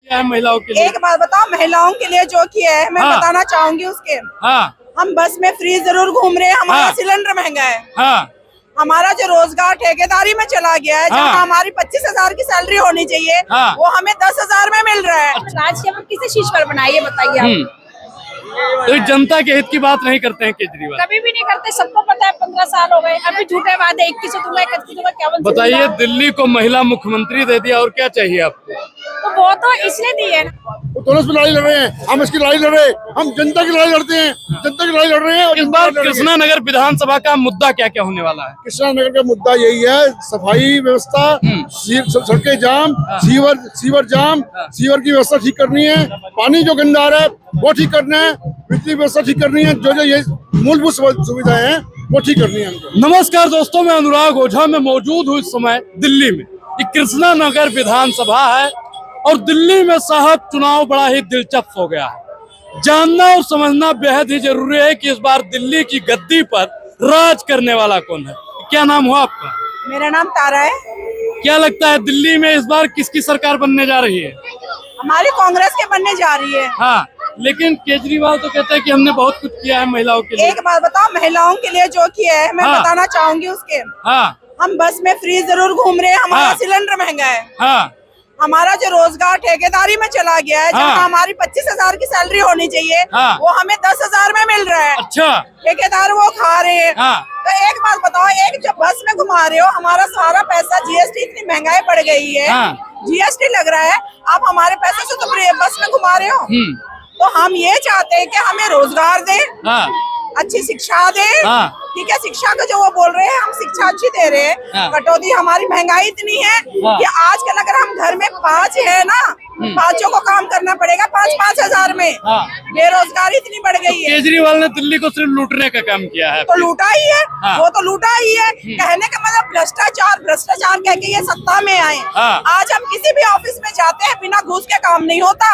क्या है महिलाओं के लिए? एक बात बताओ, महिलाओं के लिए जो किया है मैं बताना चाहूंगी उसके। हम बस में फ्री जरूर घूम रहे हैं, हमारा सिलेंडर महंगा है। हमारा जो रोजगार ठेकेदारी में चला गया है, जहाँ हमारी 25,000 की सैलरी होनी चाहिए वो हमें 10,000 में मिल रहा है। राज्य में किसी चीज पर बनाइए बताइए आप। तो जनता के हित की बात नहीं करते हैं केजरीवाल? कभी भी नहीं करते, सबको पता है। 15 साल हो गए, अभी झूठे वादे 21 दूंगा 31 दूंगा, क्या बताइए। दिल्ली को महिला मुख्यमंत्री दे दिया और क्या चाहिए आपको? तो वो तो इसलिए दी है ना। दोनों से लड़ाई लड़ रहे हैं, हम इसकी लड़ाई लड़ रहे हैं, हम जनता की लड़ाई लड़ते हैं, जनता की लड़ाई लड़ रहे हैं। और इस बार कृष्णा नगर विधानसभा का मुद्दा क्या क्या होने वाला है? कृष्णा नगर का मुद्दा यही है, सफाई व्यवस्था, सड़कें जाम, सीवर जाम, सीवर की व्यवस्था ठीक करनी है, पानी जो गंदा आ रहा है वो ठीक करना है, बिजली व्यवस्था ठीक करनी है, जो ये मूलभूत सुविधाएं हैं वो ठीक करनी है हमको। नमस्कार दोस्तों, मैं अनुराग ओझा में मौजूद हूँ इस समय दिल्ली में। ये कृष्णा नगर विधानसभा है और दिल्ली में साहब चुनाव बड़ा ही दिलचस्प हो गया है। जानना और समझना बेहद ही जरूरी है कि इस बार दिल्ली की गद्दी पर राज करने वाला कौन है। क्या नाम हुआ आपका? मेरा नाम तारा है। क्या लगता है दिल्ली में इस बार किसकी सरकार बनने जा रही है? हमारी कांग्रेस के बनने जा रही है। हाँ, लेकिन केजरीवाल तो कहते हैं कि हमने बहुत कुछ किया है महिलाओं के लिए। एक बात बताओ, महिलाओं के लिए जो किया है मैं बताना चाहूंगी उसके। हम बस में फ्री जरूर घूम रहे हैं, हमारा सिलेंडर महंगा है। हमारा जो रोजगार ठेकेदारी में चला गया है, जहाँ हमारी 25,000 की सैलरी होनी चाहिए वो हमें 10,000 में मिल रहा है। अच्छा, ठेकेदार वो खा रहे हैं। तो एक बात बताओ, एक जो बस में घुमा रहे हो, हमारा सारा पैसा जीएसटी, इतनी महंगाई बढ़ गई है, जीएसटी लग रहा है, आप हमारे पैसे से तो बस में घुमा रहे हो। तो हम ये चाहते हैं कि हमें रोजगार दे, अच्छी शिक्षा दे। ठीक है, शिक्षा का जो वो बोल रहे हैं, हम शिक्षा अच्छी दे रहे हैं। कटौती, हमारी महंगाई इतनी है कि आजकल अगर हम घर में 5 है ना, 5 को काम करना पड़ेगा 5-5 हजार में। बेरोजगारी इतनी बढ़ गई है। केजरीवाल ने दिल्ली को सिर्फ लूटने का काम किया है। तो लूटा ही है, वो तो लूटा ही है। कहने का मतलब भ्रष्टाचार, भ्रष्टाचार कह के ये सत्ता में आए। आज हम किसी भी ऑफिस में जाते हैं, बिना घूस के काम नहीं होता।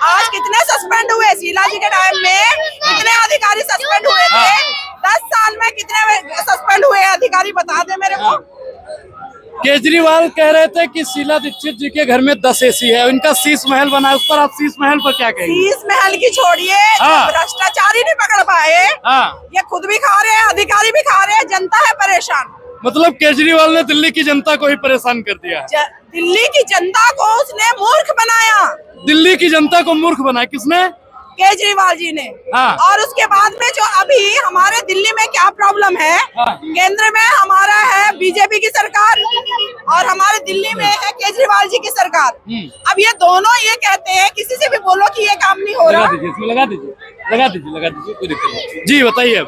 आज कितने सस्पेंड हुए, शीला जी के टाइम में कितने अधिकारी सस्पेंड हुए थे? 10 साल में कितने सस्पेंड हुए अधिकारी, बता दे मेरे को। केजरीवाल कह रहे थे कि शीला दीक्षित जी के घर में 10 एसी है, उनका शीश महल बना है, उस पर आप शीश महल पर क्या कहेंगे? शीश महल की छोड़िए, भ्रष्टाचारी नहीं पकड़ पाए, ये खुद भी खा रहे हैं, अधिकारी भी खा रहे हैं, जनता है परेशान। मतलब केजरीवाल ने दिल्ली की जनता को ही परेशान कर दिया है। दिल्ली की जनता को उसने मूर्ख बनाया। दिल्ली की जनता को मूर्ख बनाया किसने? केजरीवाल जी ने। और उसके बाद में जो अभी हमारे दिल्ली में क्या प्रॉब्लम है, केंद्र में हमारा है बीजेपी की सरकार और हमारे दिल्ली में है केजरीवाल जी की सरकार। अब ये दोनों ये कहते हैं, किसी से भी बोलो कि ये काम नहीं हो रहा। लगा दीजिए, कोई दिक्कत नहीं। जी बताइए।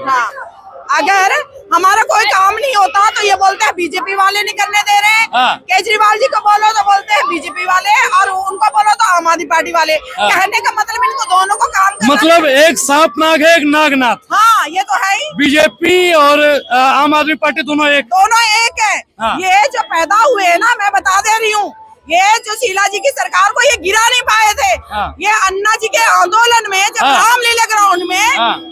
अगर हमारा कोई काम नहीं होता तो ये बोलते हैं बीजेपी वाले नहीं करने दे रहे हैं। केजरीवाल जी को बोलो तो बोलते हैं बीजेपी वाले, और उनको बोलो तो आम आदमी पार्टी वाले। कहने का मतलब इनको दोनों को काम करना, मतलब एक सांप नाग है, एक नागनाथ। हाँ, ये तो है ही। बीजेपी और आम आदमी पार्टी दोनों एक है। ये जो पैदा हुए है ना, मैं बता दे रही हूँ, ये जो शीला जी की सरकार को ये गिरा नहीं पाए थे। ये अन्ना जी के आंदोलन में, जब रामलीला ग्राउंड में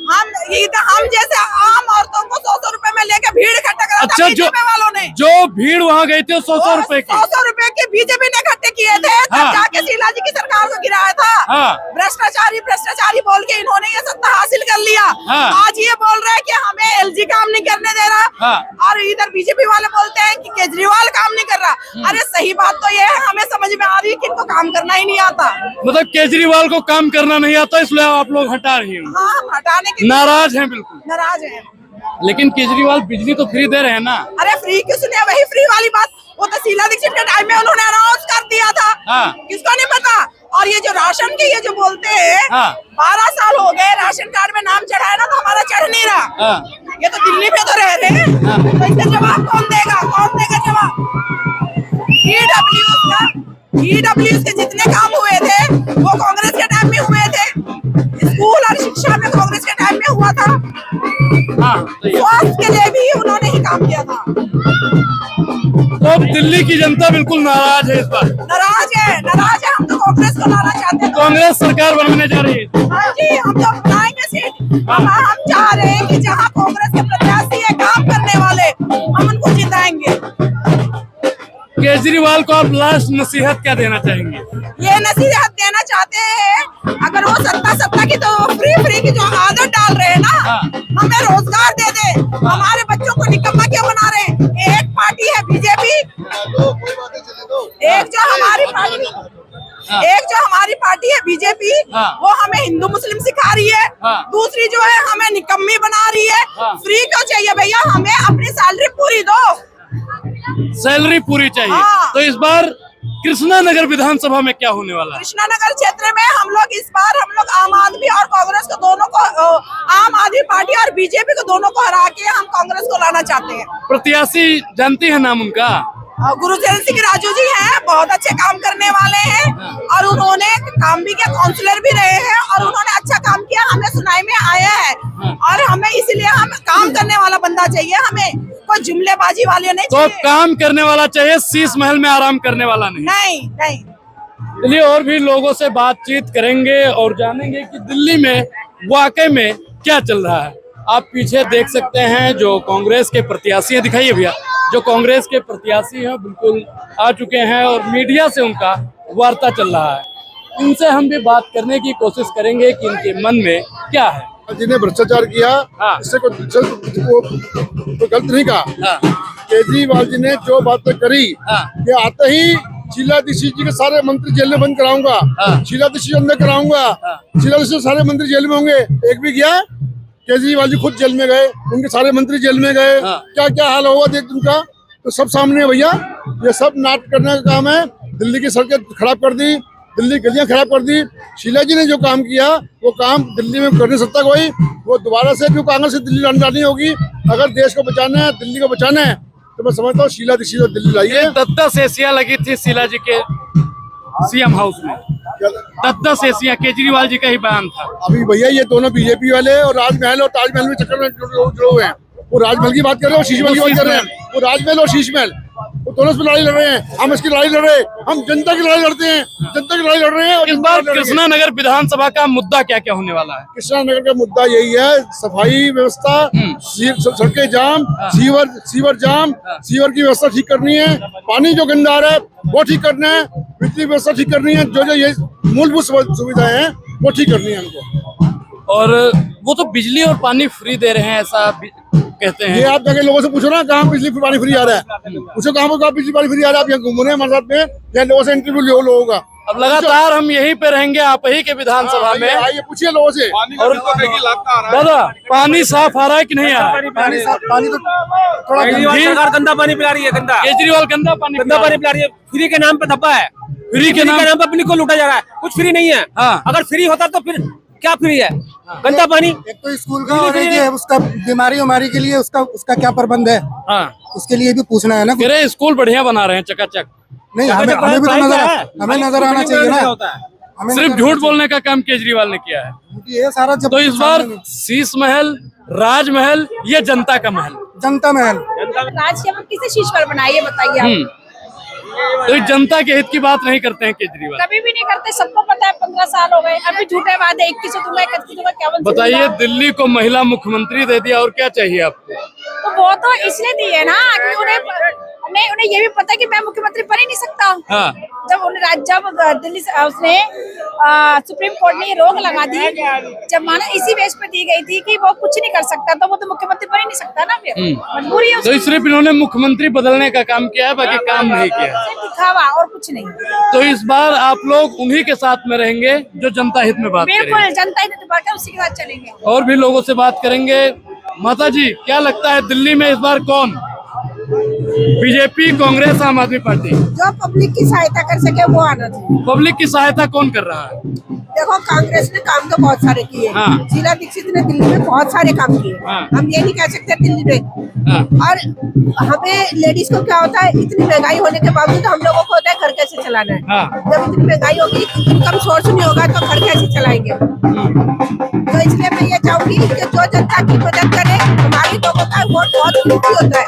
हम जैसे आम औरतों को 100 रुपए में लेके भीड़ इकट्ठा करा। अच्छा, बीजेपी वालों ने जो भीड़ वहाँ गई थी 100 रुपए की, 100 रुपए के बीजेपी ने इकट्ठे किए थे, तब जाके शीला जी की सरकार को गिराया था। भ्रष्टाचारी बोल के इन्होंने ये सत्ता हासिल कर लिया। आज ये बोल रहे हैं कि हमें एलजी काम नहीं करने दे रहा, और इधर बीजेपी वाले बोलते हैं कि केजरीवाल काम नहीं कर रहा। अरे सही बात तो ये है, हमें समझ में आ रही है कि इनको काम करना ही नहीं आता। मतलब केजरीवाल को काम करना नहीं आता, इसलिए आप लोग हटा रही हैं। हाँ, हटाने के नाराज हैं, बिल्कुल नाराज हैं। लेकिन केजरीवाल बिजली तो फ्री दे रहे हैं ना। अरे फ्री किसने, वही फ्री वाली बात, वो तो शीला दीक्षित के टाइम में उन्होंने अनाउंस कर दिया था। किसको नहीं पता। और ये जो राशन के ये जो बोलते हैं, 12 साल हो गए राशन कार्ड में नाम चढ़ा है ना, तो हमारा चढ़ नहीं रहा। ये तो दिल्ली में तो रह रहे हैं, तो इसका जवाब कौन देगा जवाब? ईडब्ल्यूएस के जितने काम हुए थे वो कांग्रेस के टाइम में हुए थे। स्कूल और शिक्षा में कांग्रेस के टाइम में हुआ था। स्वास्थ्य के लिए भी उन्होंने ही काम किया था। तो दिल्ली की जनता बिल्कुल नाराज है इस बार। नाराज है। हम तो कांग्रेस को लाना चाहते हैं। कांग्रेस सरकार बनने जा रही है। हाँ जी, हम तो बनाएंगे सीट। हम चाह रहे हैं कि जहाँ कांग्रेस के प्रत्याशी है, काम करने वाले, हम उनको जिताएंगे। केजरीवाल को आप लास्ट नसीहत क्या देना चाहेंगे? ये नसीहत देना चाहते हैं, अगर वो सत्ता की तो फ्री की जो आदत डाल रहे हैं ना, हमें रोजगार दे दे, हमारे बच्चों को निकम्मा क्यों बना रहे हैं। एक पार्टी है बीजेपी, एक जो हमारी पार्टी है बीजेपी, वो हमें हिंदू मुस्लिम सिखा रही है, दूसरी जो है हमें निकम्मी बना रही है। फ्री क्यों चाहिए भैया, हमें अपनी सैलरी पूरी दो, सैलरी पूरी चाहिए। तो इस बार कृष्णा नगर विधानसभा में क्या होने वाला है? कृष्णा नगर क्षेत्र में हम लोग आम आदमी और कांग्रेस को दोनों को, आम आदमी पार्टी और बीजेपी को दोनों को हरा के हम कांग्रेस को लाना चाहते हैं। प्रत्याशी जानती है नाम उनका? गुरुचरण सिंह राजू जी हैं, बहुत अच्छे काम करने वाले हैं और उन्होंने काम भी किया, काउंसलर भी रहे हैं और उन्होंने अच्छा काम किया, हमें सुनाई में आया है। और हमें इसलिए हम काम करने वाला बंदा चाहिए, हमें कोई जुमलेबाजी वाले नहीं तो चाहिए। काम करने वाला चाहिए, शीश महल में आराम करने वाला नहीं। नहीं। चलिए और भी लोगों से बातचीत करेंगे और जानेंगे कि दिल्ली में वाकई में क्या चल रहा है। आप पीछे देख सकते हैं जो कांग्रेस के प्रत्याशी हैं, दिखाइए भैया, जो कांग्रेस के प्रत्याशी हैं बिल्कुल आ चुके हैं और मीडिया से उनका वार्ता चल रहा है। इनसे हम भी बात करने की कोशिश करेंगे कि इनके मन में क्या है। जिन्हें भ्रष्टाचार किया, इससे कोई गलत नहीं कहा। केजरीवाल जी ने जो बातें करी कि आते ही शीला दीक्षित जी के सारे मंत्री जेल में बंद कराऊंगा, शीला दीक्षित अंदर कराऊंगा, शीला दीक्षित सारे मंत्री जेल में होंगे, एक भी गया? केजरीवाल जी खुद जेल में गए, उनके सारे मंत्री जेल में गए, क्या क्या हाल होगा देख उनका, तो सब सामने है भैया। ये सब नाटक करने का काम है। दिल्ली की सड़कें खराब कर दी, दिल्ली गलियां खराब कर दी। शीला जी ने जो काम किया वो काम दिल्ली में कर नहीं सकता कोई, वो दोबारा से क्यों कांग्रेस से दिल्ली लानी होगी। अगर देश को बचाना है, दिल्ली को बचाना है, तो मैं समझता हूँ शीला दीक्षित को दिल्ली लाइए। 10 एशिया लगी थी शीला जी के सीएम हाउस में, 10 एशिया केजरीवाल जी का ही बयान था। अभी भैया ये दोनों बीजेपी वाले और राजमहल और ताजमहल में चक्कर में जुड़े हुए हैं। वो राजमहल की बात कर रहे हैं और शीश महल की बात कर रहे हैं। वो राजमहल और शीश महल, वो दोनों इसमें लड़ाई लड़ रहे हैं। हम इसकी लड़ाई लड़ रहे हैं, हम जनता की लड़ाई लड़ते हैं, जनता की लड़ाई लड़ रहे हैं। और इस बार कृष्णा नगर विधानसभा का मुद्दा क्या क्या होने वाला है? कृष्णा नगर का मुद्दा यही है, सफाई व्यवस्था, सड़कें जाम, सीवर जाम, सीवर की व्यवस्था ठीक करनी है, पानी जो गंदा आ रहा है वो ठीक करना है, बिजली व्यवस्था ठीक करनी है, जो ये मूलभूत सुविधाएं हैं वो ठीक करनी है हमको। और वो तो बिजली और पानी फ्री दे रहे हैं ऐसा कहते हैं। ये आप जाके लोगों से पूछो ना, कहाँ बिजली पानी फ्री आ रहा है, पूछो कहाँ बिजली पानी फ्री आ रहा है। आप यहाँ घूम रहे हैं हमारे साथ में, या लोगों से इंटरव्यू लो लोगों का। अब लगातार हम यहीं पे रहेंगे, आप ही के विधानसभा में। आइए पूछिए लोगों से। और दादा पानी साफ आ रहा है कि नहीं आ रहा है? पानी तो थोड़ा सरकार गंदा पानी पिला रही है, केजरीवाल गंदा पानी पिला रही है। फ्री के नाम पे धब्बा है, फ्री के नाम पे अपने को लूटा जा रहा है। कुछ फ्री नहीं है। अगर फ्री होता तो फिर क्या फ्री है? गंदा पानी। एक तो स्कूल का और एक है उसका बीमारी के लिए उसका क्या प्रबंध है, उसके लिए भी पूछना है ना। मेरे स्कूल बढ़िया बना रहे हैं, चकाचक। नहीं, हमें भी तो नजर आना चाहिए ना। सिर्फ झूठ बोलने का काम केजरीवाल ने किया है। ये सारा जब तो इस बार शीश महल, राजमहल, ये जनता का महल, जनता महल, राज के किसे शीश पर बनाइए बताइए आप। तो जनता के हित की बात नहीं करते हैं केजरीवाल, कभी भी नहीं करते, सबको पता है। 15 साल हो गए, अभी झूठे वादे 21 दूंगा 31 दूंगा, क्या बताइए। दिल्ली को महिला मुख्यमंत्री दे दिया और क्या चाहिए आपको? तो वो तो इसलिए दिए ना कि उन्हें ये भी पता है कि मैं मुख्यमंत्री बन ही नहीं सकता। जब दिल्ली उसने सुप्रीम कोर्ट ने ये रोक लगा दी, जब माना इसी बेस पे दी गई थी कि वो कुछ नहीं कर सकता, तो वो तो मुख्यमंत्री बन ही नहीं सकता ना, फिर मजबूरी है। तो सिर्फ इन्होंने मुख्यमंत्री बदलने का काम किया है, बाकी काम नहीं किया, दिखावा और कुछ नहीं। तो इस बार आप लोग उन्हीं के साथ में रहेंगे जो जनता हित में बात करेंगे। बिल्कुल, जनता हित में बात उसी के साथ चलेंगे। और भी लोगों से बात करेंगे। माता जी, क्या लगता है दिल्ली में इस बार कौन, बीजेपी, कांग्रेस, आम आदमी पार्टी? जो पब्लिक की सहायता कर सके वो आना चाहिए। पब्लिक की सहायता कौन कर रहा है? देखो, कांग्रेस ने काम तो बहुत सारे किए। शीला दीक्षित ने दिल्ली में बहुत सारे काम किए। हम ये नहीं कह सकते दिल्ली में। और हमें लेडीज को क्या होता है, इतनी महंगाई होने के बावजूद हम लोगों को होता है घर कैसे चलाना है। जब इतनी महंगाई होगी, इनकम सोर्स नहीं होगा, तो घर कैसे चलाएंगे। तो इसलिए मैं ये चाहूंगी कि जो जनता की मदद करे, हमारी लोगों का वोट बहुत कीमती होता है।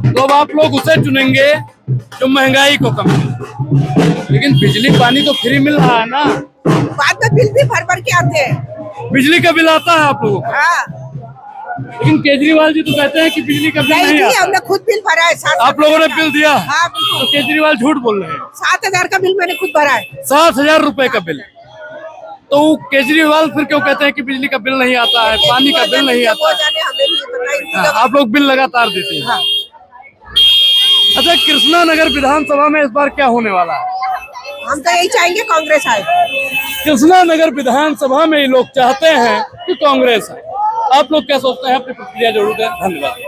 तो अब आप लोग उसे चुनेंगे जो महंगाई को कम करे। लेकिन बिजली पानी तो फ्री मिल रहा है ना, बाद में बिल भी भर भर के आते हैं। बिजली का बिल आता है आप लोगों को? लेकिन केजरीवाल जी तो कहते हैं कि बिजली का बिल नहीं आता। हमने खुद बिल भरा है। आप लोगों ने बिल दिया? हाँ, तो केजरीवाल झूठ बोल रहे हैं। 7,000 का बिल मैंने खुद भरा है। 7,000 रुपए का बिल। तो केजरीवाल फिर क्यों कहते हैं कि बिजली का बिल नहीं आता है, पानी का बिल नहीं आता है? आप लोग बिल लगातार देते हैं। हाँ। अच्छा, कृष्णा नगर विधानसभा में इस बार क्या होने वाला है? हम तो यही चाहेंगे कांग्रेस आए। कृष्णा नगर विधानसभा में लोग चाहते हैं कि कांग्रेस आए। आप लोग क्या सोचते हैं? अपनी प्रतिक्रिया जरूर दें। धन्यवाद।